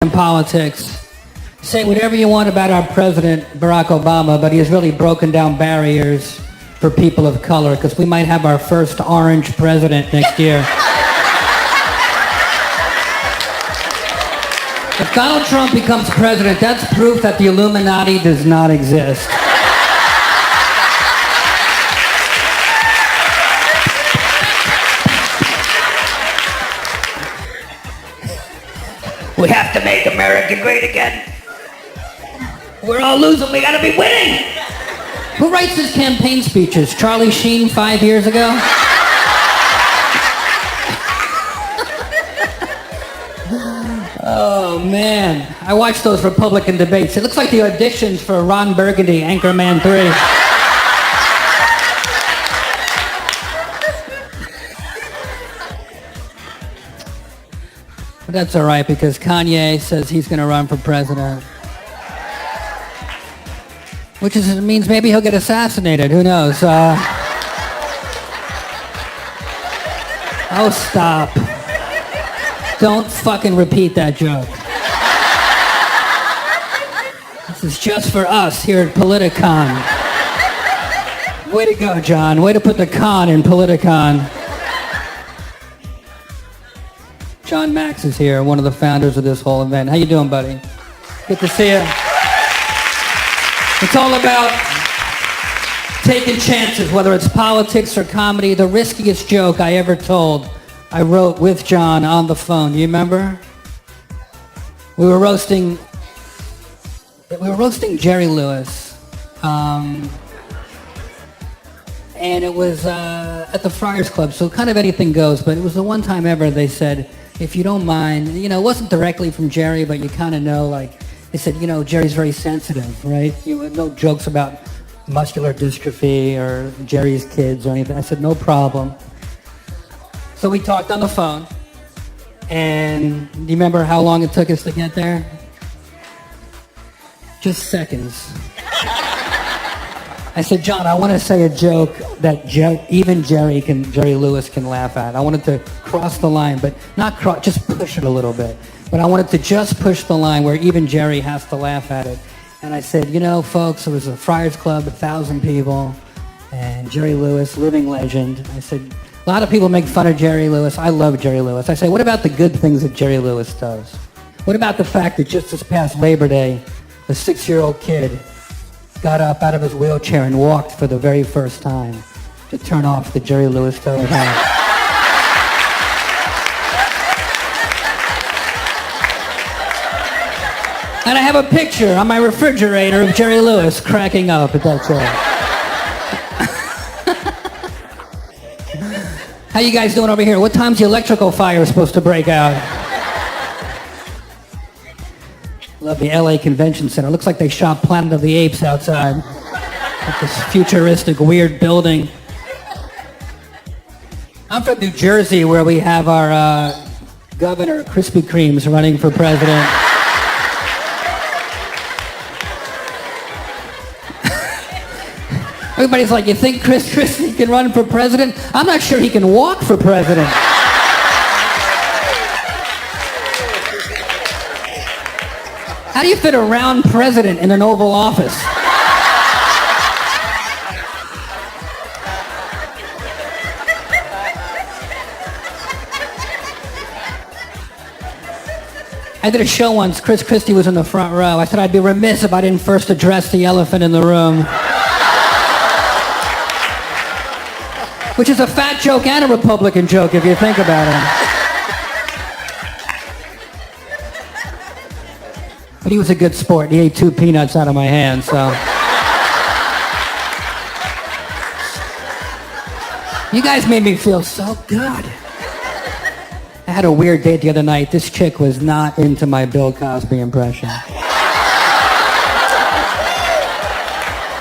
politics. Say whatever you want about our president, Barack Obama, but he has really broken down barriers for people of color, because we might have our first orange president next year. If Donald Trump becomes president, that's proof that the Illuminati does not exist. We have to make America great again. We're all losing, we gotta be winning. Who writes his campaign speeches? Charlie Sheen 5 years ago? Oh man, I watched those Republican debates. It looks like the auditions for Ron Burgundy, Anchorman 3. But that's all right, because Kanye says he's going to run for president. Which means maybe he'll get assassinated. Who knows? Oh, stop. Don't fucking repeat that joke. This is just for us here at Politicon. Way to go, John. Way to put the con in Politicon. John Max is here, one of the founders of this whole event. How you doing, buddy? Good to see you. It's all about taking chances, whether it's politics or comedy. The riskiest joke I ever told, I wrote with John on the phone. Do you remember? We were roasting Jerry Lewis. And it was at the Friars Club, so kind of anything goes, but it was the one time ever they said, if you don't mind, you know, it wasn't directly from Jerry, but you kind of know, like, they said, you know, Jerry's very sensitive, right? No jokes about muscular dystrophy or Jerry's kids or anything. I said, no problem. So we talked on the phone, and do you remember how long it took us to get there? Just seconds. I said, John, I want to say a joke that even Jerry Lewis can laugh at. I wanted to cross the line, but not just push it a little bit. But I wanted to just push the line where even Jerry has to laugh at it. And I said, you know, folks, it was a Friars Club, 1,000 people, and Jerry Lewis, living legend. I said, a lot of people make fun of Jerry Lewis. I love Jerry Lewis. I said, what about the good things that Jerry Lewis does? What about the fact that just this past Labor Day, a 6-year-old kid got up out of his wheelchair and walked for the very first time to turn off the Jerry Lewis television. And I have a picture on my refrigerator of Jerry Lewis cracking up at that joke. How you guys doing over here? What time's the electrical fire supposed to break out? Love the LA Convention Center. Looks like they shot Planet of the Apes outside. At this futuristic, weird building. I'm from New Jersey, where we have our governor, Krispy Kreme's, running for president. Everybody's like, you think Chris Christie can run for president? I'm not sure he can walk for president. How do you fit a round president in an Oval Office? I did a show once. Chris Christie was in the front row. I said I'd be remiss if I didn't first address the elephant in the room. Which is a fat joke and a Republican joke if you think about it. But he was a good sport. He ate 2 peanuts out of my hand, so. You guys made me feel so good. I had a weird date the other night. This chick was not into my Bill Cosby impression.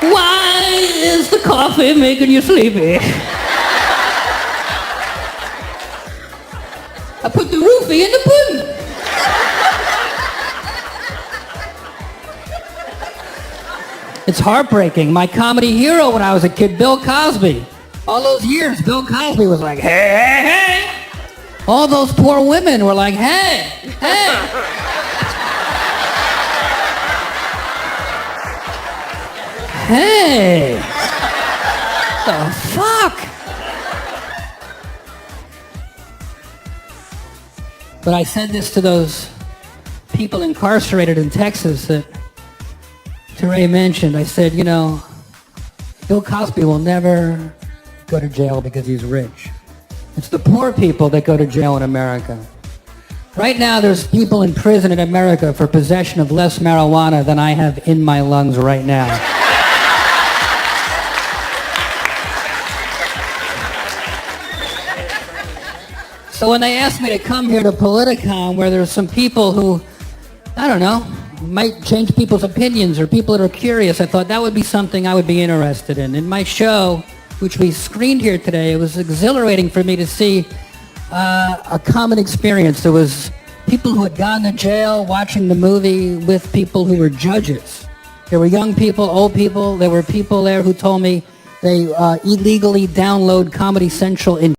Why is the coffee making you sleepy? I put the roofie in the pudding. It's heartbreaking. My comedy hero when I was a kid, Bill Cosby. All those years, Bill Cosby was like, hey, hey, hey. All those poor women were like, hey, hey. Hey! The fuck? But I said this to those people incarcerated in Texas that Teray mentioned. I said, you know, Bill Cosby will never go to jail because he's rich. It's the poor people that go to jail in America. Right now, there's people in prison in America for possession of less marijuana than I have in my lungs right now. So when they asked me to come here to Politicon, where there's some people who, I don't know, might change people's opinions or people that are curious, I thought that would be something I would be interested in. In my show, which we screened here today, it was exhilarating for me to see a common experience. There was people who had gone to jail watching the movie with people who were judges. There were young people, old people. There were people there who told me they illegally download Comedy Central in